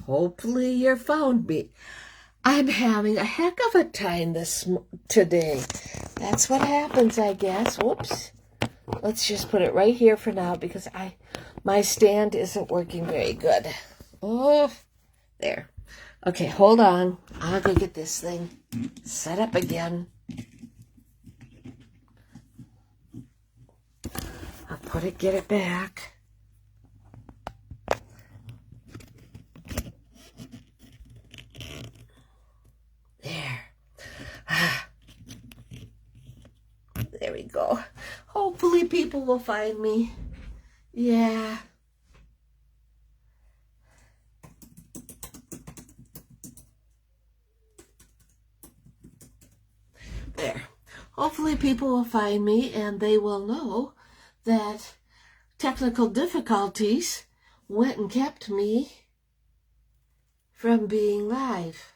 hopefully you found me. I'm having a heck of a time today. That's what happens, I guess. Whoops. Let's just put it right here for now because my stand isn't working very good. Oh, there. Okay, hold on. I'll go get this thing set up again. I'll get it back. There. There we go. Hopefully people will find me. Yeah. There. Hopefully people will find me and they will know that technical difficulties went and kept me from being live.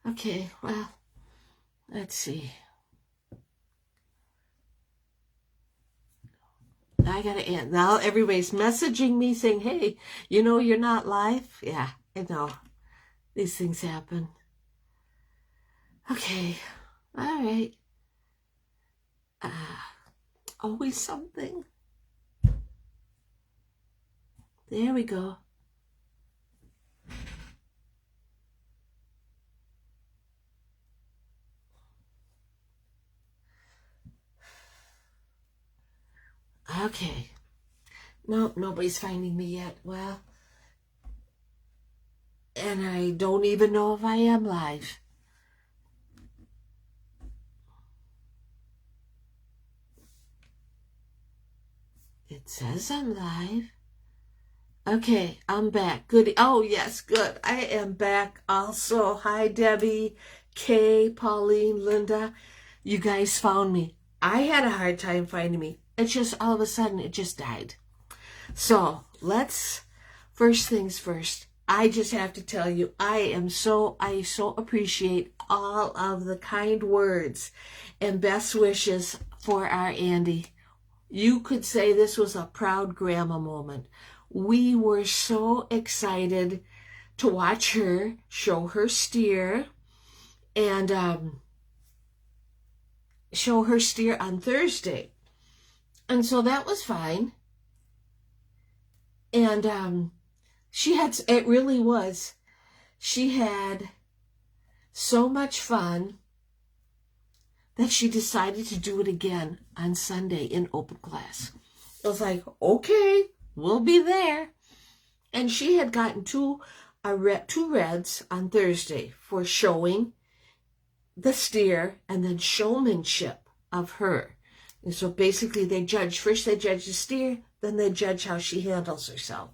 Okay, well, let's see. I gotta end. Now everybody's messaging me saying, hey, you know you're not live? Yeah, I know. These things happen. Okay, all right. Always something. There we go. Okay. No, nobody's finding me yet. Well, and I don't even know if I am live. It says I'm live. Okay, I'm back. Good. Oh, yes, good. I am back also. Hi, Debbie, Kay, Pauline, Linda. You guys found me. I had a hard time finding me. It's just all of a sudden it just died. So first things first. I just have to tell you, I so appreciate all of the kind words and best wishes for our Andy. You could say this was a proud grandma moment. We were so excited to watch her show her steer and show her steer on Thursday. And so that was fine. And it really was. She had so much fun that she decided to do it again on Sunday in open class. I was like, okay, we'll be there. And she had gotten two reds on Thursday for showing the steer and then showmanship of her. And so basically they judge the steer, then they judge how she handles herself.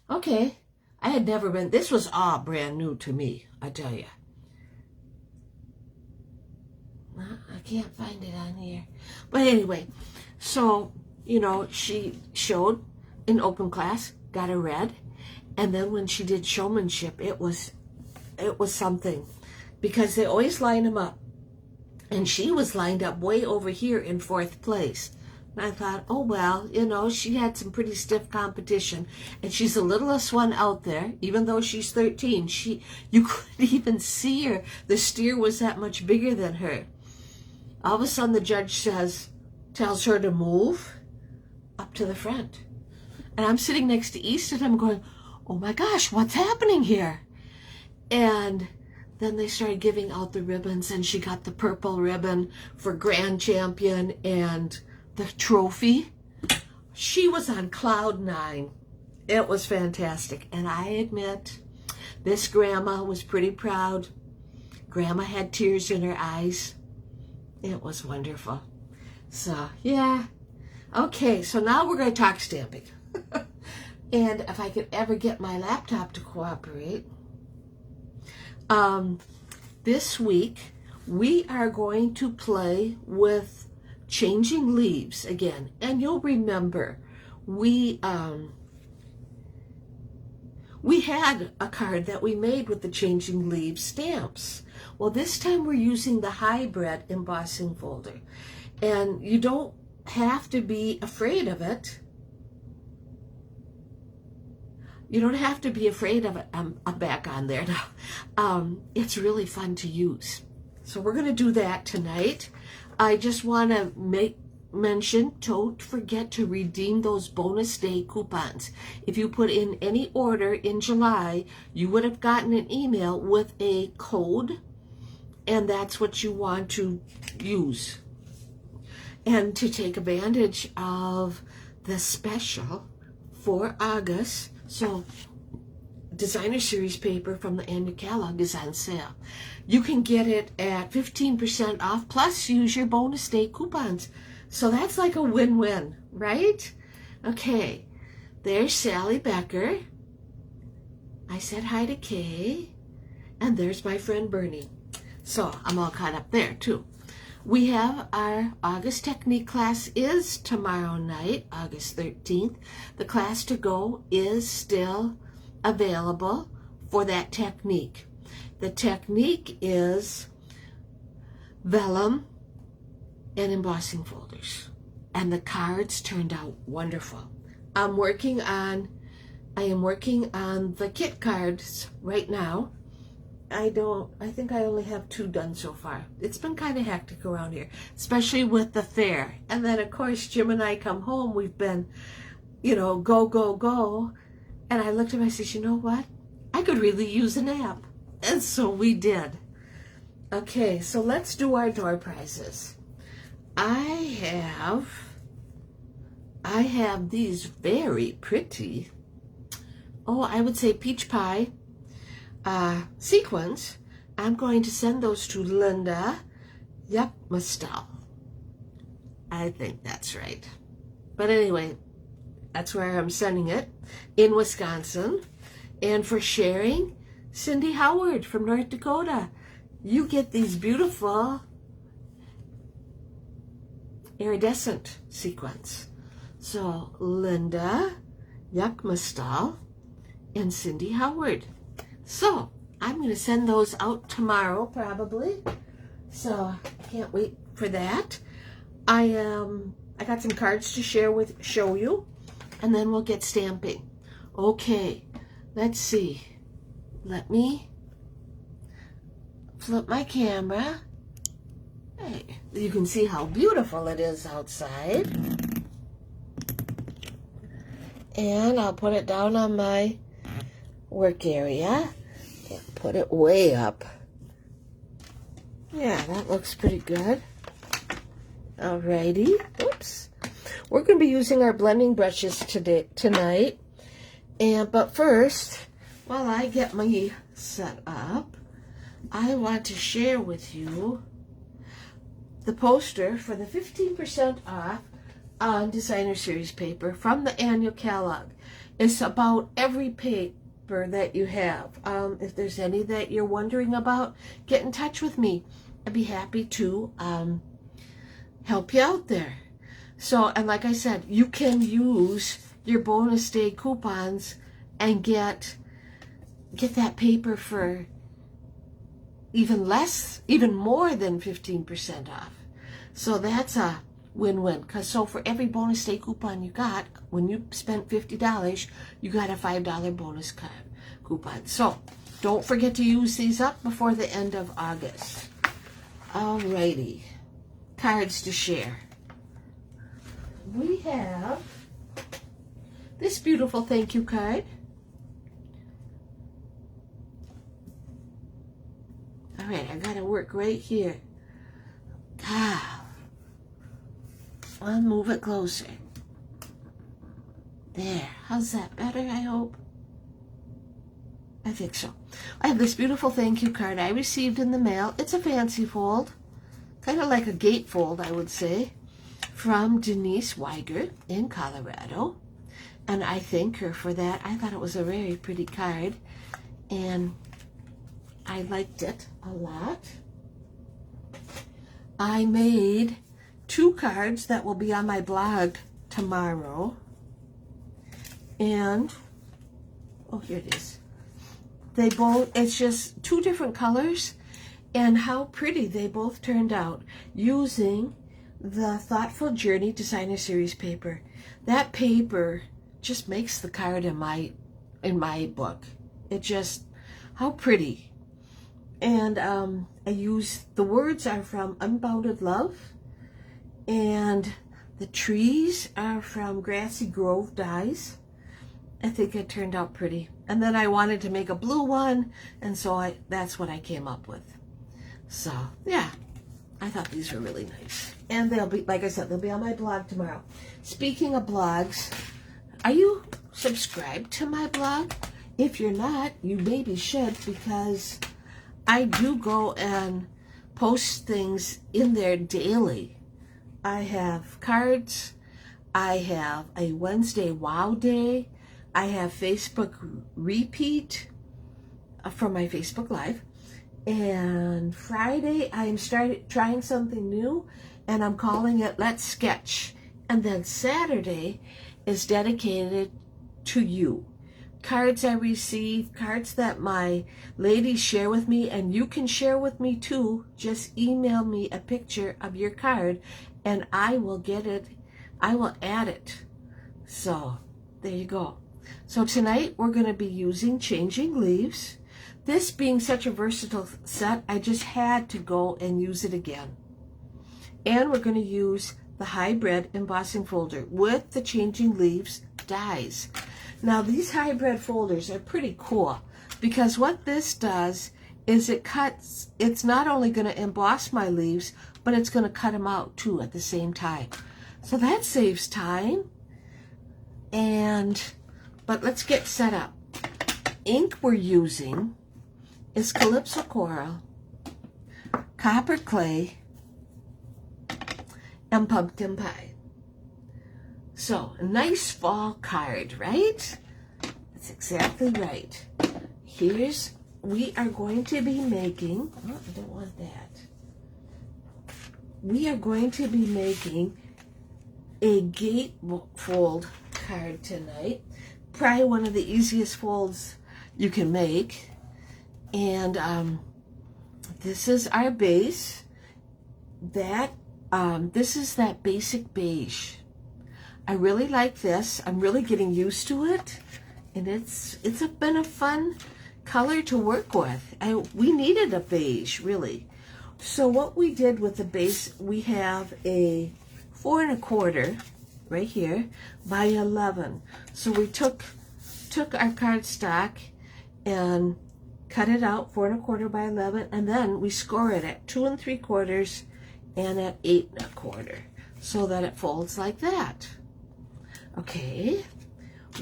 Okay, I had never been, this was all brand new to me, I tell you. I can't find it on here. But anyway, so, she showed in open class, got a red, and then when she did showmanship, it was something, because they always line them up. And she was lined up way over here in 4th place. And I thought, oh, well, she had some pretty stiff competition. And she's the littlest one out there, even though she's 13. You couldn't even see her. The steer was that much bigger than her. All of a sudden, the judge tells her to move up to the front. And I'm sitting next to East, and I'm going, oh, my gosh, what's happening here? And then they started giving out the ribbons, and she got the purple ribbon for Grand Champion and the trophy. She was on cloud 9. It was fantastic. And I admit, this grandma was pretty proud. Grandma had tears in her eyes. It was wonderful. So, yeah. Okay, so now we're going to talk stamping. And if I could ever get my laptop to cooperate. This week, we are going to play with changing leaves again. And you'll remember, we had a card that we made with the changing leaves stamps. Well, this time we're using the hybrid embossing folder. And you don't have to be afraid of it. You don't have to be afraid of it. I'm back on there now. It's really fun to use. So we're going to do that tonight. I just want to mention, don't forget to redeem those bonus day coupons. If you put in any order in July, you would have gotten an email with a code, and that's what you want to use. And to take advantage of the special for August. So Designer Series paper from the annual catalog is on sale. You can get it at 15% off, plus use your bonus day coupons. So that's like a win-win, right? Okay, there's Sally Becker. I said hi to Kay. And there's my friend Bernie. So I'm all caught up there too. We have our August Technique class is tomorrow night, August 13th. The class to go is still available for that technique. The technique is vellum and embossing folders. And the cards turned out wonderful. I am working on the kit cards right now. I think I only have 2 done so far. It's been kind of hectic around here, especially with the fair. And then of course Jim and I come home, we've been, go, go, go. And I looked at him, I said, you know what? I could really use a nap. And so we did. Okay, so let's do our door prizes. I have these very pretty, I would say peach pie sequins. I'm going to send those to Linda Yepmastel. I think that's right. But anyway, that's where I'm sending it, in Wisconsin. And for sharing, Cindy Howard from North Dakota. You get these beautiful iridescent sequins. So Linda Yepmastel and Cindy Howard. So I'm going to send those out tomorrow probably. So can't wait for that. I got some cards to show you, and then we'll get stamping. Okay, let's see. Let me flip my camera. Hey, you can see how beautiful it is outside. And I'll put it down on my work area and put it way up. Yeah, that looks pretty good. Alrighty. Oops. We're going to be using our blending brushes tonight. But first, while I get me set up, I want to share with you the poster for the 15% off on Designer Series paper from the annual catalog. It's about every paper that you have. If there's any that you're wondering about, get in touch with me. I'd be happy to help you out there. So, and like I said, you can use your bonus day coupons and get that paper for even more than 15% off. So that's a win-win. So for every bonus day coupon you got, when you spent $50, you got a $5 bonus coupon. So don't forget to use these up before the end of August. Alrighty, cards to share. We have this beautiful thank you card. All right, I gotta work right here. I'll move it closer. There, how's that better, I hope? I think so. I have this beautiful thank you card I received in the mail. It's a fancy fold, kind of like a gatefold, I would say, from Denise Weiger in Colorado. And I thank her for that. I thought it was a very pretty card, and I liked it a lot. I made 2 cards that will be on my blog tomorrow. And, here it is. It's just 2 different colors, and how pretty they both turned out using the Thoughtful Journey Designer Series paper. That paper just makes the card in my in my book. It just, how pretty. And I use, the words are from Unbounded Love, and the trees are from Grassy Grove Dyes. I think it turned out pretty. And then I wanted to make a blue one, and so that's what I came up with. So, yeah, I thought these were really nice. And they'll be, like I said, they'll be on my blog tomorrow. Speaking of blogs, are you subscribed to my blog? If you're not, you maybe should, because I do go and post things in there daily. I have cards. I have a Wednesday Wow Day. I have Facebook repeat from my Facebook Live. And Friday, I am trying something new, and I'm calling it Let's Sketch. And then Saturday is dedicated to you. Cards I receive, cards that my ladies share with me, and you can share with me too. Just email me a picture of your card, and I will get it. I will add it. So, there you go. So tonight we're going to be using Changing Leaves. This being such a versatile set, I just had to go and use it again. And we're going to use the hybrid embossing folder with the Changing Leaves dies. Now these hybrid folders are pretty cool, because what this does is it cuts, it's not only going to emboss my leaves, but it's going to cut them out too at the same time. So that saves time. But let's get set up. Ink we're using is Calypso Coral, Copper Clay, and Pumpkin Pie. So, a nice fall card, right? That's exactly right. We are going to be making, oh, I don't want that. We are going to be making a gatefold card tonight. Probably one of the easiest folds you can make. And this is our base. This is that basic beige. I really like this. I'm really getting used to it, and it's been a fun color to work with. We needed a beige, really. So what we did with the base, we have a 4 1/4 right here by 11. So we took our cardstock and cut it out 4 1/4 by 11, and then we score it at 2 3/4 and at 8 1/4, so that it folds like that. Okay,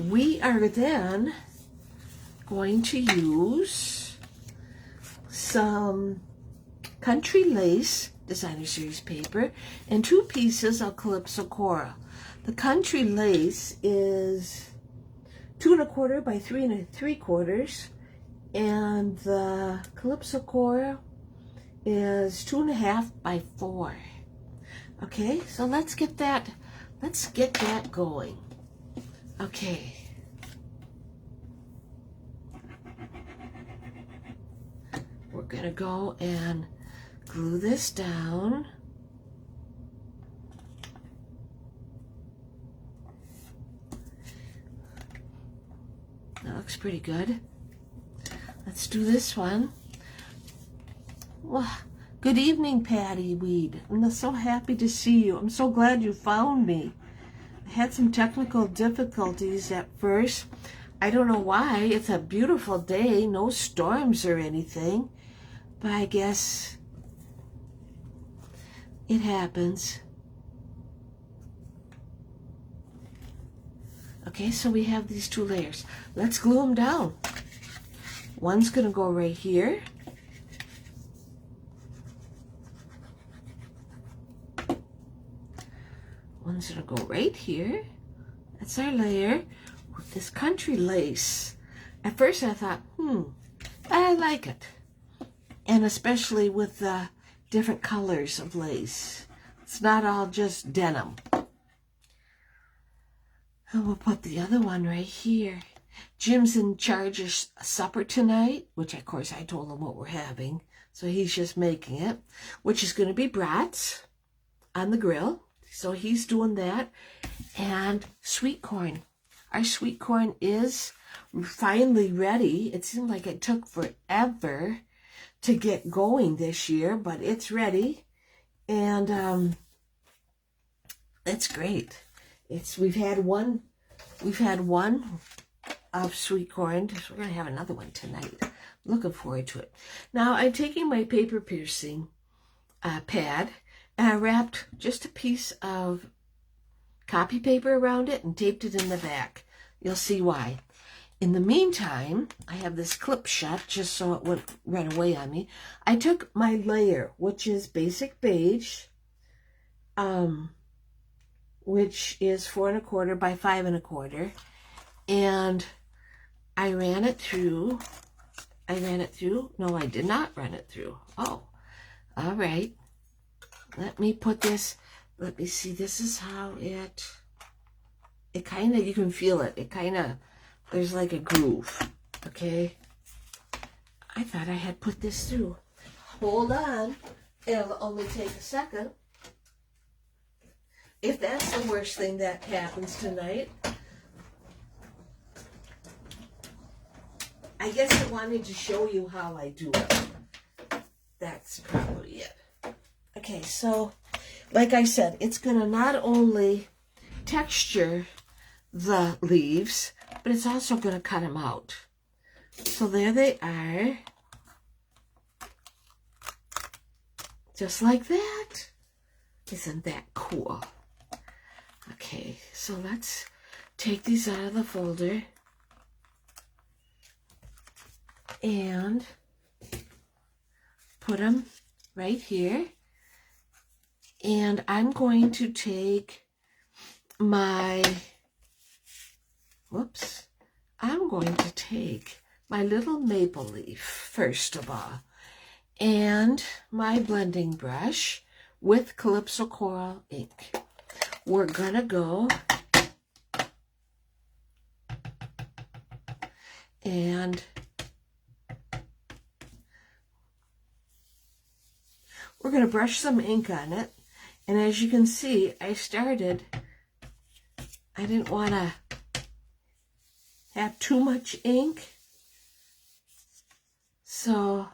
we are then going to use some Country Lace Designer Series paper and 2 pieces of Calypso Coral. The Country Lace is 2 1/4 by 3 3/4, and the Calypso Coral is 2 1/2 by 4. Okay, so let's get that going. Okay. We're gonna go and glue this down. That looks pretty good. Let's do this one. Well, good evening, Patty Weed. I'm so happy to see you. I'm so glad you found me. I had some technical difficulties at first. I don't know why. It's a beautiful day, no storms or anything, but I guess it happens. Okay, so we have these 2 layers. Let's glue them down. One's going to go right here. One's going to go right here. That's our layer with this Country Lace. At first I thought, I like it. And especially with the different colors of lace. It's not all just denim. And we'll put the other one right here. Jim's in charge of supper tonight, which of course I told him what we're having. So he's just making it, which is going to be brats on the grill. So he's doing that. And sweet corn. our sweet corn is finally ready. It seemed like it took forever to get going this year, but it's ready. And it's great. We've had one of sweet corn. We're gonna have another one tonight. Looking forward to it. Now I'm taking my paper piercing pad, and I wrapped just a piece of copy paper around it and taped it in the back. You'll see why. In the meantime, I have this clip shut just so it wouldn't run away on me. I took my layer, which is basic beige, which is 4 1/4 by 5 1/4, and I ran it through. No, I did not run it through. Oh, all right. Let me put this. Let me see. This is how it kind of, you can feel it. It kind of, there's like a groove. Okay. I thought I had put this through. Hold on. It'll only take a second. If that's the worst thing that happens tonight. I guess I wanted to show you how I do it. That's probably it. Okay, so like I said, it's going to not only texture the leaves, but it's also going to cut them out. So there they are. Just like that. Isn't that cool? Okay, so let's take these out of the folder and put them right here. And I'm going to take my, I'm going to take my little maple leaf, first of all, and my blending brush with Calypso Coral ink. We're gonna go and we're going to brush some ink on it. And as you can see, I didn't want to have too much ink. So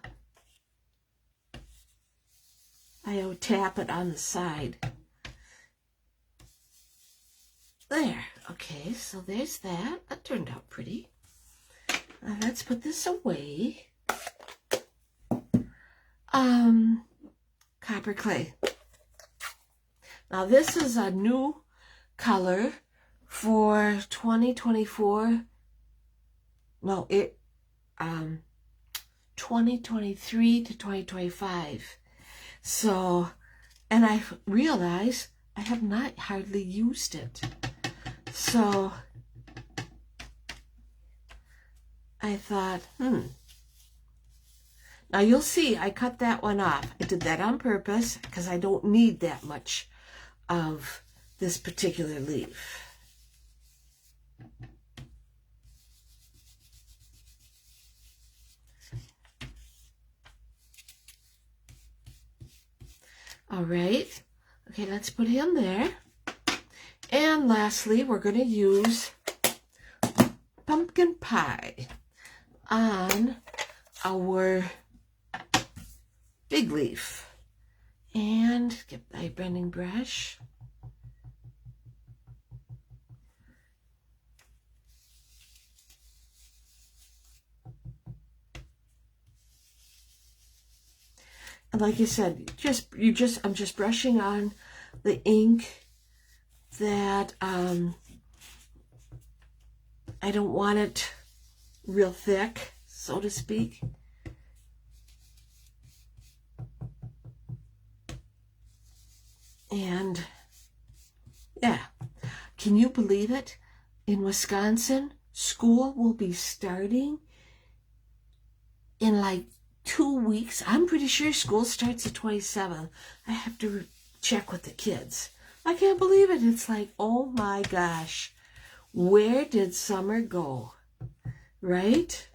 I would tap it on the side. There. Okay, so there's that. That turned out pretty. Let's put this away. Copper clay. Now this is a new color for 2024. No, 2023 to 2025. So, and I realize I have not hardly used it. So I thought, Now you'll see I cut that one off. I did that on purpose because I don't need that much of this particular leaf. All right. Okay, let's put him there. And lastly, we're going to use pumpkin pie on our big leaf. And get my blending brush. And like I said, I'm just brushing on the ink that I don't want it real thick, so to speak. And yeah, can you believe it? In Wisconsin, school will be starting in like 2 weeks. I'm pretty sure school starts the 27th. I have to check with the kids. I can't believe it. It's like, oh my gosh, where did summer go? Right?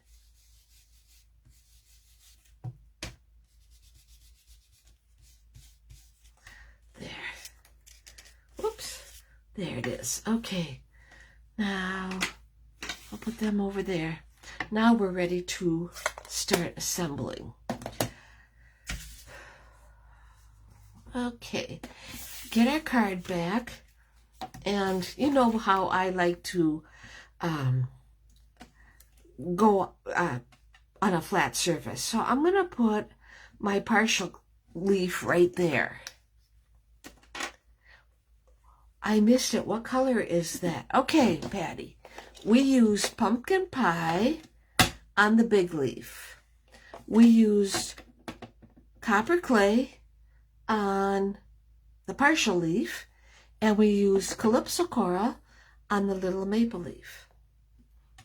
There. Whoops. There it is. Okay. Now, put them over there. Now we're ready to start assembling. Okay, get our card back. And you know how I like to go on a flat surface. So I'm going to put my partial leaf right there. I missed it. What color is that? Okay, Patty. We used pumpkin pie on the big leaf. We used copper clay on the partial leaf. And we used Calypso coral on the little maple leaf.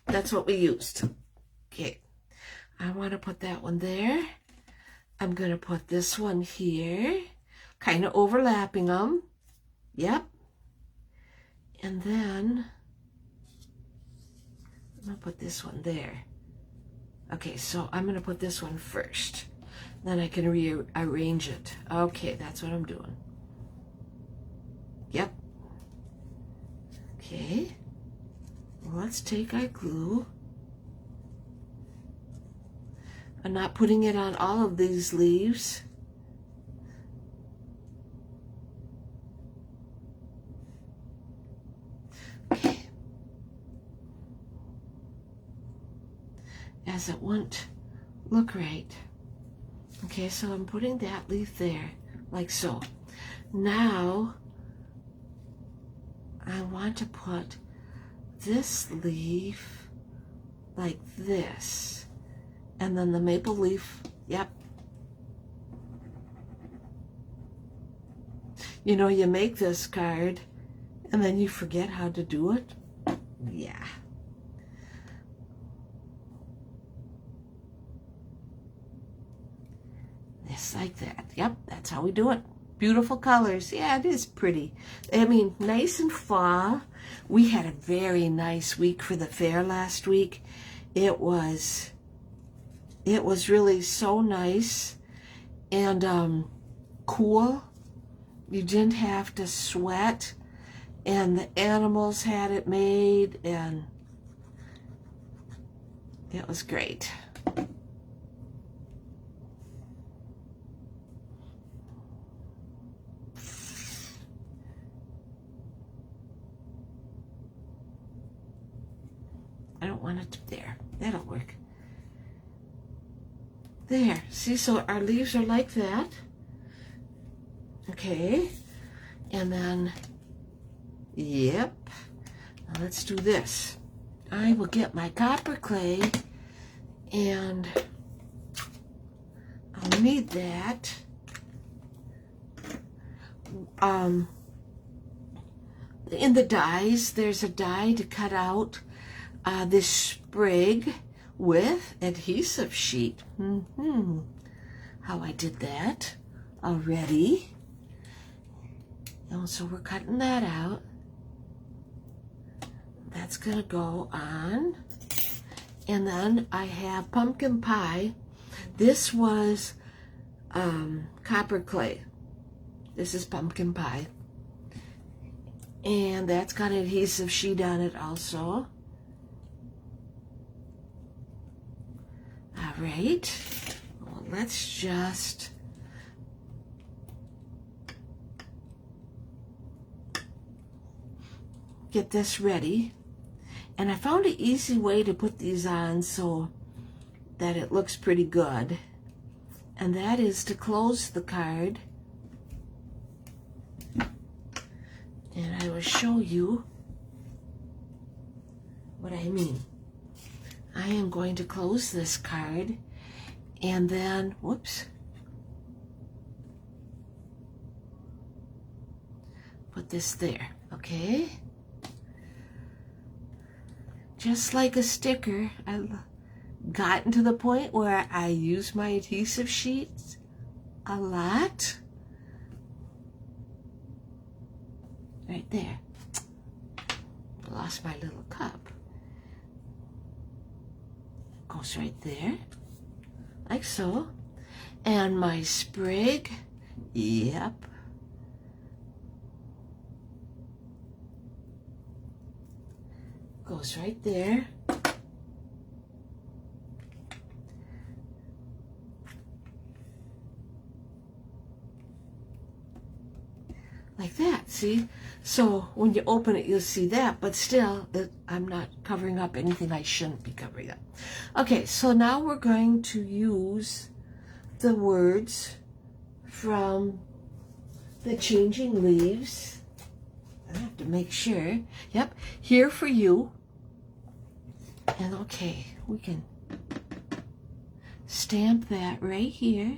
That's what we used. Okay. I want to put that one there. I'm going to put this one here. Kind of overlapping them. Yep. And then I'm going to put this one there. Okay, so I'm going to put this one first. Then I can rearrange it. Okay, that's what I'm doing. Yep. Okay. Well, let's take our glue. I'm not putting it on all of these leaves. Okay. As it won't look right. Okay, so I'm putting that leaf there, like so. Now, I want to put this leaf like this. And then the maple leaf, yep. You know, you make this card and then you forget how to do it. Yeah. Just like that. Yep, that's how we do it. Beautiful colors. Yeah, it is pretty. I mean, nice and fall. We had a very nice week for the fair last week. It was really so nice and cool. You didn't have to sweat, and the animals had it made, and it was great. I don't want it there. That'll work. There. See, so our leaves are like that. Okay. And then, yep. Now let's do this. I will get my copper clay, and I'll need that. In the dies, there's a die to cut out this sprig with adhesive sheet. How I did that already. And so we're cutting that out. That's gonna go on. And then I have pumpkin pie. This was copper clay. This is pumpkin pie. And that's got an adhesive sheet on it also. All right, well, let's just get this ready. And I found an easy way to put these on so that it looks pretty good. And that is to close the card. And I will show you what I mean. I am going to close this card and then, whoops, put this there, okay? Just like a sticker, I've gotten to the point where I use my adhesive sheets a lot. Right there. Lost my little cup. Goes right there, like so. And my sprig, yep. Goes right there. See? So when you open it, you'll see that, but still, I'm not covering up anything I shouldn't be covering up. Okay, so now we're going to use the words from the Changing Leaves. I have to make sure. Yep, Here for You. And okay, we can stamp that right here.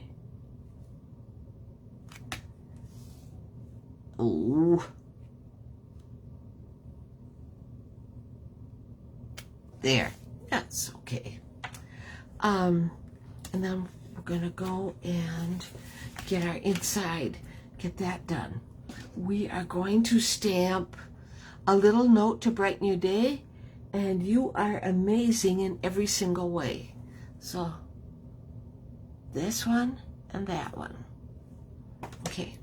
Oh. There. That's okay. And then we're going to go and get our inside, get that done. We are going to stamp a little note to brighten your day, and you are amazing in every single way. So this one and that one. Okay.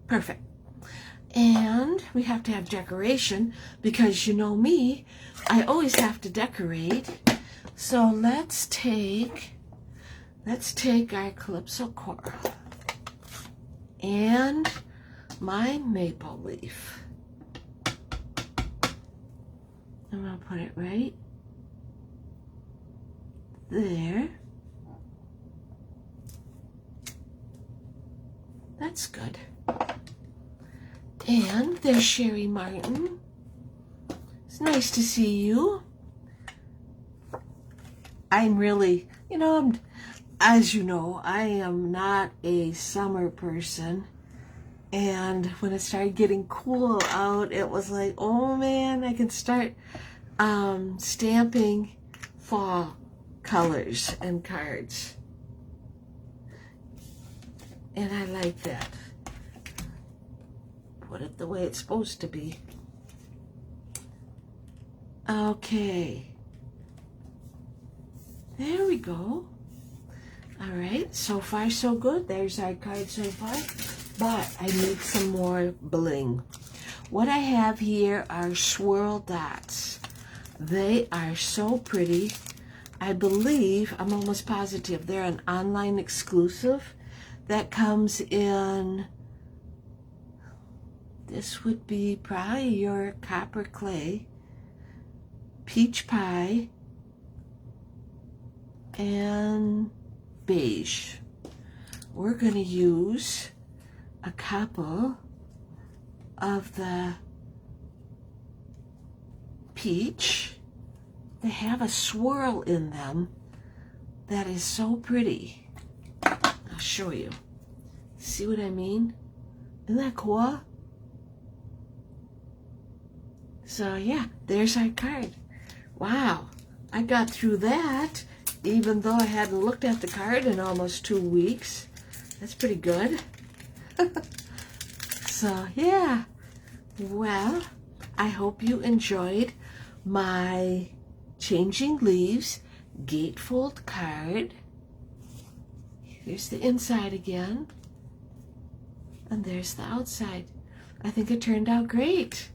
Perfect. And we have to have decoration because you know me, I always have to decorate. So let's take our Calypso coral and my maple leaf. I'm going to put it right there. That's good. And there's Sherry Martin. It's nice to see you. I'm really, as you know, I am not a summer person. And when it started getting cool out, it was like, oh man, I can start stamping fall colors and cards. And I like that. Put it the way it's supposed to be. Okay. There we go. All right, so far so good. There's our card so far. But I need some more bling. What I have here are swirl dots. They are so pretty. I believe, I'm almost positive, they're an online exclusive that comes in, this would be probably your copper clay, peach pie, and beige. We're going to use a couple of the peach. They have a swirl in them that is so pretty. I'll show you. See what I mean? Isn't that cool? So yeah, there's our card. Wow, I got through that even though I hadn't looked at the card in almost 2 weeks. That's pretty good. So yeah, well, I hope you enjoyed my Changing Leaves gatefold card. Here's the inside again, and there's the outside. I think it turned out great.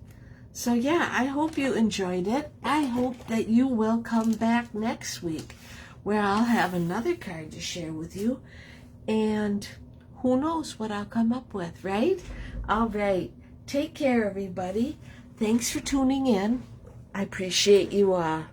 So yeah, I hope you enjoyed it. I hope that you will come back next week where I'll have another card to share with you, and who knows what I'll come up with, right? All right, take care everybody. Thanks for tuning in. I appreciate you all.